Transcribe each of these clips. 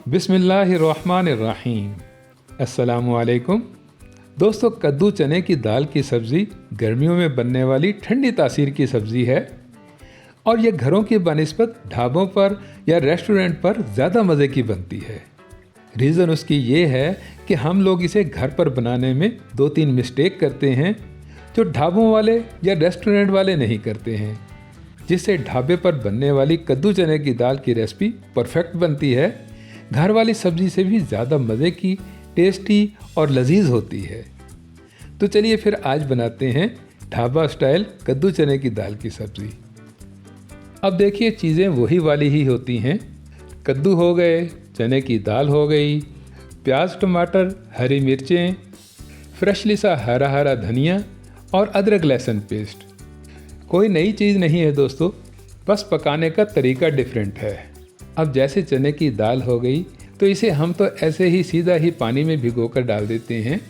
बिस्मिल्लाहिर्रहमानिर्रहीम। अस्सलामुअलैकुम। दोस्तों, कद्दू चने की दाल की सब्ज़ी गर्मियों में बनने वाली ठंडी तासीर की सब्ज़ी है और ये घरों की बनिस्बत ढाबों पर या रेस्टोरेंट पर ज़्यादा मज़े की बनती है। रीज़न उसकी ये है कि हम लोग इसे घर पर बनाने में 2-3 मिस्टेक करते हैं जो ढाबों वाले या रेस्टोरेंट वाले नहीं करते हैं, जिससे ढाबे पर बनने वाली कद्दू चने की दाल की रेसिपी परफेक्ट बनती है, घर वाली सब्ज़ी से भी ज़्यादा मज़े की, टेस्टी और लजीज होती है। तो चलिए फिर आज बनाते हैं ढाबा स्टाइल कद्दू चने की दाल की सब्ज़ी। अब देखिए, चीज़ें वही वाली ही होती हैं। कद्दू हो गए, चने की दाल हो गई, प्याज, टमाटर, हरी मिर्चें, फ्रेशली सा हरा हरा धनिया और अदरक लहसुन पेस्ट। कोई नई चीज़ नहीं है दोस्तों, बस पकाने का तरीका डिफरेंट है। अब जैसे चने की दाल हो गई तो इसे हम तो ऐसे ही सीधा ही पानी में भिगोकर डाल देते हैं,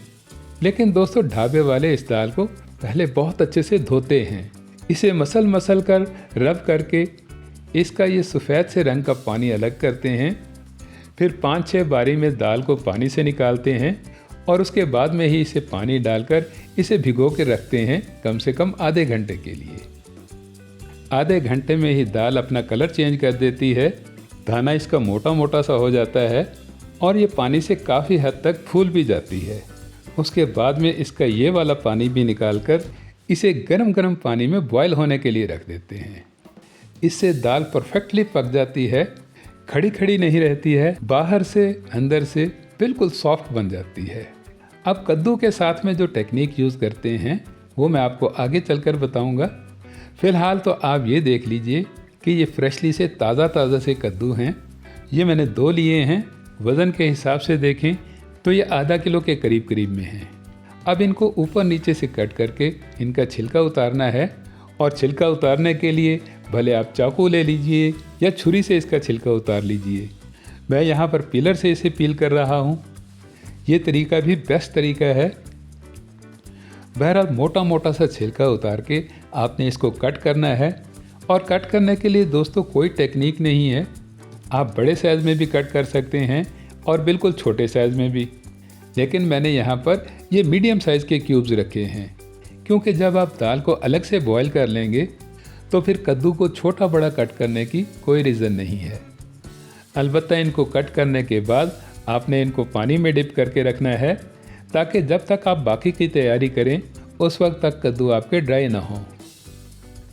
लेकिन दोस्तों ढाबे वाले इस दाल को पहले बहुत अच्छे से धोते हैं। इसे मसल कर रब करके इसका ये सफ़ेद से रंग का पानी अलग करते हैं। फिर 5-6 बारी में दाल को पानी से निकालते हैं और उसके बाद में ही इसे पानी डालकर इसे भिगो के रखते हैं कम से कम आधे घंटे के लिए। आधे घंटे में ही दाल अपना कलर चेंज कर देती है, दाना इसका मोटा मोटा सा हो जाता है और ये पानी से काफ़ी हद तक फूल भी जाती है। उसके बाद में इसका ये वाला पानी भी निकालकर इसे गरम गरम पानी में बॉयल होने के लिए रख देते हैं। इससे दाल परफेक्टली पक जाती है, खड़ी खड़ी नहीं रहती है, बाहर से अंदर से बिल्कुल सॉफ्ट बन जाती है। अब कद्दू के साथ में जो टेक्निक यूज़ करते हैं वो मैं आपको आगे चलकर बताऊंगा। फ़िलहाल तो आप ये देख लीजिए कि ये फ्रेशली से ताज़ा से कद्दू हैं। ये मैंने 2 लिए हैं। वज़न के हिसाब से देखें तो ये आधा किलो के करीब में हैं। अब इनको ऊपर नीचे से कट करके इनका छिलका उतारना है और छिलका उतारने के लिए भले आप चाकू ले लीजिए या छुरी से इसका छिलका उतार लीजिए। मैं यहाँ पर पीलर से इसे पील कर रहा हूँ। ये तरीका भी बेस्ट तरीका है। बहरहाल मोटा मोटा सा छिलका उतार के आपने इसको कट करना है और कट करने के लिए दोस्तों कोई टेक्निक नहीं है। आप बड़े साइज़ में भी कट कर सकते हैं और बिल्कुल छोटे साइज़ में भी, लेकिन मैंने यहाँ पर ये मीडियम साइज़ के क्यूब्स रखे हैं, क्योंकि जब आप दाल को अलग से बॉयल कर लेंगे तो फिर कद्दू को छोटा बड़ा कट करने की कोई रीज़न नहीं है। अलबत्ता इनको कट करने के बाद आपने इनको पानी में डिप करके रखना है, ताकि जब तक आप बाकी की तैयारी करें उस वक्त तक कद्दू आपके ड्राई ना हो।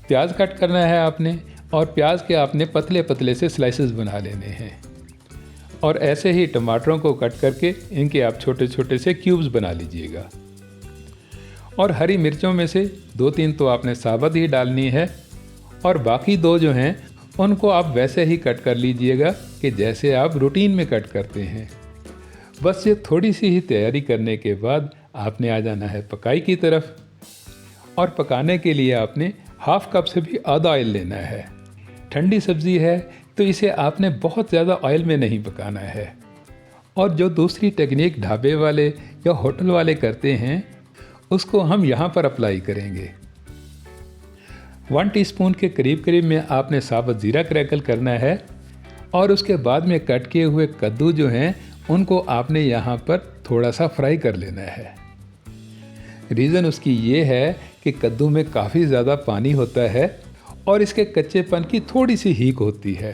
प्याज कट करना है आपने और प्याज के आपने पतले पतले से स्लाइसेस बना लेने हैं और ऐसे ही टमाटरों को कट करके इनके आप छोटे छोटे से क्यूब्स बना लीजिएगा। और हरी मिर्चों में से 2-3 तो आपने साबुत ही डालनी है और बाकी 2 जो हैं उनको आप वैसे ही कट कर लीजिएगा कि जैसे आप रूटीन में कट करते हैं। बस ये थोड़ी सी ही तैयारी करने के बाद आपने आ जाना है पकाई की तरफ। और पकाने के लिए आपने हाफ कप से भी आधा ऑयल लेना है। ठंडी सब्ज़ी है तो इसे आपने बहुत ज़्यादा ऑयल में नहीं पकाना है। और जो दूसरी टेक्निक ढाबे वाले या होटल वाले करते हैं उसको हम यहाँ पर अप्लाई करेंगे। 1 टीस्पून के करीब में आपने साबुत ज़ीरा क्रैकल करना है और उसके बाद में कट किए हुए कद्दू जो हैं उनको आपने यहाँ पर थोड़ा सा फ्राई कर लेना है। रीज़न उसकी ये है कि कद्दू में काफ़ी ज़्यादा पानी होता है और इसके कच्चेपन की थोड़ी सी हीक होती है,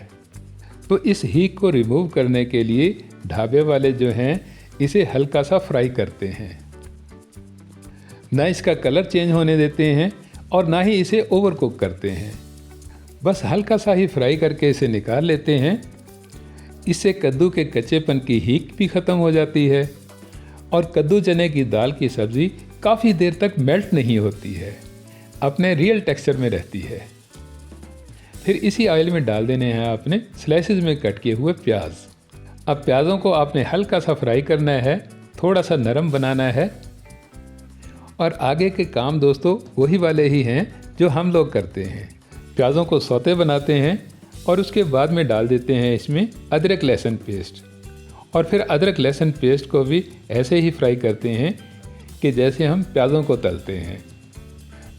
तो इस हीक को रिमूव करने के लिए ढाबे वाले जो हैं इसे हल्का सा फ्राई करते हैं। ना इसका कलर चेंज होने देते हैं और ना ही इसे ओवर कुक करते हैं, बस हल्का सा ही फ्राई करके इसे निकाल लेते हैं। इससे कद्दू के कच्चेपन की हीक भी ख़त्म हो जाती है और कद्दू चने की दाल की सब्ज़ी काफ़ी देर तक मेल्ट नहीं होती है, अपने रियल टेक्सचर में रहती है। फिर इसी ऑयल में डाल देने हैं आपने स्लाइसेस में कट किए हुए प्याज। अब प्याज़ों को आपने हल्का सा फ्राई करना है, थोड़ा सा नरम बनाना है। और आगे के काम दोस्तों वही वाले ही हैं जो हम लोग करते हैं। प्याज़ों को सौते बनाते हैं और उसके बाद में डाल देते हैं इसमें अदरक लहसुन पेस्ट और फिर अदरक लहसुन पेस्ट को भी ऐसे ही फ्राई करते हैं कि जैसे हम प्याज़ों को तलते हैं।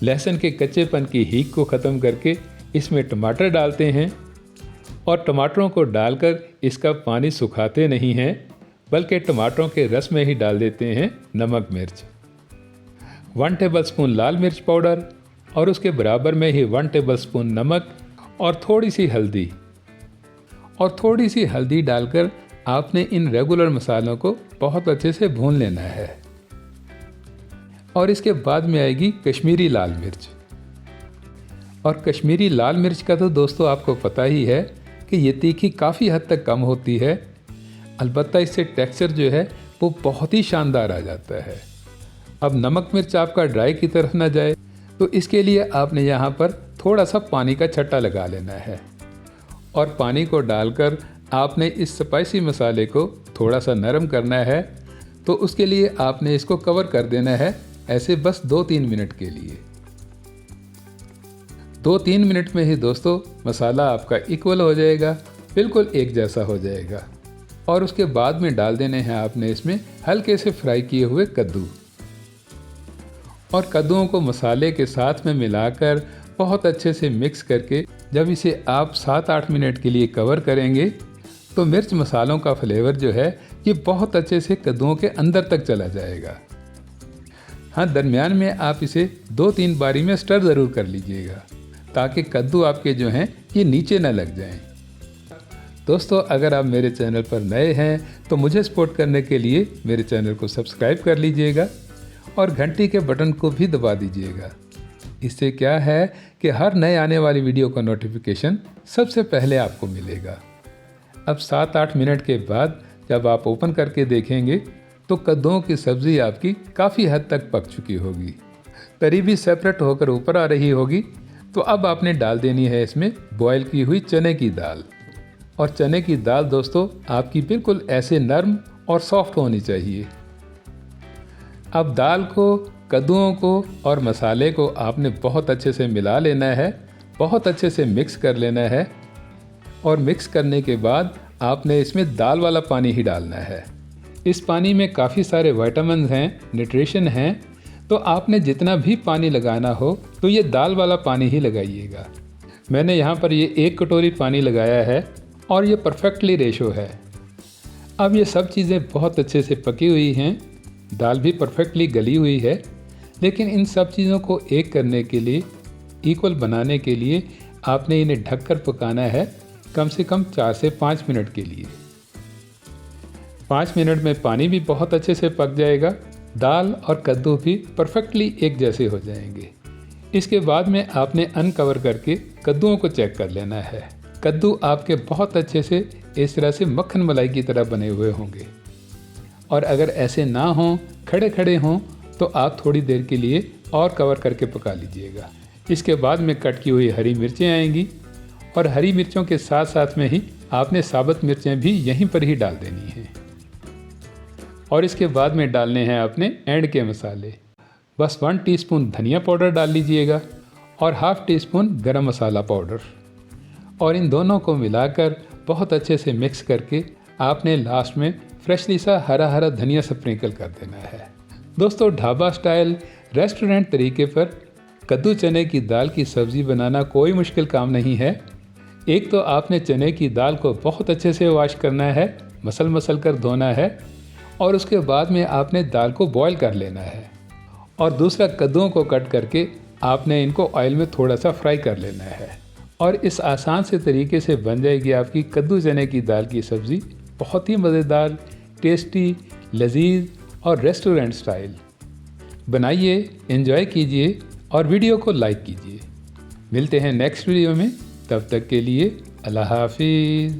लहसुन के कच्चेपन की हीक को ख़त्म करके इसमें टमाटर डालते हैं और टमाटरों को डालकर इसका पानी सुखाते नहीं हैं, बल्कि टमाटरों के रस में ही डाल देते हैं नमक मिर्च। 1 टेबलस्पून लाल मिर्च पाउडर और उसके बराबर में ही 1 टेबलस्पून नमक और थोड़ी सी हल्दी डालकर आपने इन रेगुलर मसालों को बहुत अच्छे से भून लेना है। और इसके बाद में आएगी कश्मीरी लाल मिर्च। और कश्मीरी लाल मिर्च का तो दोस्तों आपको पता ही है कि ये तीखी काफ़ी हद तक कम होती है, अलबत्ता इससे टेक्सचर जो है वो बहुत ही शानदार आ जाता है। अब नमक मिर्च आपका ड्राई की तरफ ना जाए तो इसके लिए आपने यहाँ पर थोड़ा सा पानी का छट्टा लगा लेना है और पानी को डालकर आपने इस स्पाइसी मसाले को थोड़ा सा नरम करना है। तो उसके लिए आपने इसको कवर कर देना है ऐसे बस 2-3 मिनट के लिए। 2-3 मिनट में ही दोस्तों मसाला आपका इक्वल हो जाएगा, बिल्कुल एक जैसा हो जाएगा। और उसके बाद में डाल देने हैं आपने इसमें हल्के से फ्राई किए हुए कद्दू। और कद्दूओं को मसाले के साथ में मिलाकर बहुत अच्छे से मिक्स करके जब इसे आप 7-8 मिनट के लिए कवर करेंगे तो मिर्च मसालों का फ्लेवर जो है ये बहुत अच्छे से कद्दूओं के अंदर तक चला जाएगा। हाँ, दरमियान में आप इसे 2-3 बारी में स्टर ज़रूर कर लीजिएगा ताकि कद्दू आपके जो हैं ये नीचे न लग जाएं। दोस्तों, अगर आप मेरे चैनल पर नए हैं तो मुझे सपोर्ट करने के लिए मेरे चैनल को सब्सक्राइब कर लीजिएगा और घंटी के बटन को भी दबा दीजिएगा। इससे क्या है कि हर नए आने वाली वीडियो का नोटिफिकेशन सबसे पहले आपको मिलेगा। अब 7-8 मिनट के बाद जब आप ओपन करके देखेंगे तो कद्दूओं की सब्ज़ी आपकी काफ़ी हद तक पक चुकी होगी, तरी भी सेपरेट होकर ऊपर आ रही होगी। तो अब आपने डाल देनी है इसमें बॉयल की हुई चने की दाल। और चने की दाल दोस्तों आपकी बिल्कुल ऐसे नरम और सॉफ्ट होनी चाहिए। अब दाल को, कद्दूओं को और मसाले को आपने बहुत अच्छे से मिला लेना है, बहुत अच्छे से मिक्स कर लेना है। और मिक्स करने के बाद आपने इसमें दाल वाला पानी ही डालना है। इस पानी में काफ़ी सारे विटामिन हैं, न्यूट्रिशन हैं, तो आपने जितना भी पानी लगाना हो तो ये दाल वाला पानी ही लगाइएगा। मैंने यहाँ पर ये 1 कटोरी पानी लगाया है और ये परफेक्टली रेशो है। अब ये सब चीज़ें बहुत अच्छे से पकी हुई हैं, दाल भी परफेक्टली गली हुई है, लेकिन इन सब चीज़ों को एक करने के लिए, इक्वल बनाने के लिए आपने इन्हें ढककर पकाना है कम से कम 4 से 5 मिनट के लिए। 5 मिनट में पानी भी बहुत अच्छे से पक जाएगा, दाल और कद्दू भी परफेक्टली एक जैसे हो जाएंगे। इसके बाद में आपने अनकवर करके कद्दूओं को चेक कर लेना है। कद्दू आपके बहुत अच्छे से इस तरह से मक्खन मलाई की तरह बने हुए होंगे। और अगर ऐसे ना हों, खड़े खड़े हों, तो आप थोड़ी देर के लिए और कवर करके पका लीजिएगा। इसके बाद में कट की हुई हरी मिर्चें आएंगी और हरी मिर्चों के साथ साथ में ही आपने साबुत मिर्चें भी यहीं पर ही डाल देनी हैं। और इसके बाद में डालने हैं अपने एंड के मसाले। बस 1 टीस्पून धनिया पाउडर डाल लीजिएगा और ½ टीस्पून गरम मसाला पाउडर। और इन दोनों को मिलाकर बहुत अच्छे से मिक्स करके आपने लास्ट में फ्रेशली सा हरा हरा धनिया स्प्रिंकल कर देना है। दोस्तों, ढाबा स्टाइल रेस्टोरेंट तरीके पर कद्दू चने की दाल की सब्ज़ी बनाना कोई मुश्किल काम नहीं है। एक तो आपने चने की दाल को बहुत अच्छे से वॉश करना है, मसल कर धोना है, और उसके बाद में आपने दाल को बॉईल कर लेना है। और दूसरा, कद्दूओं को कट करके आपने इनको ऑयल में थोड़ा सा फ्राई कर लेना है। और इस आसान से तरीके से बन जाएगी आपकी कद्दू चने की दाल की सब्ज़ी, बहुत ही मज़ेदार, टेस्टी, लजीज और रेस्टोरेंट स्टाइल। बनाइए, एंजॉय कीजिए और वीडियो को लाइक कीजिए। मिलते हैं नेक्स्ट वीडियो में, तब तक के लिए अल्लाह हाफिज़।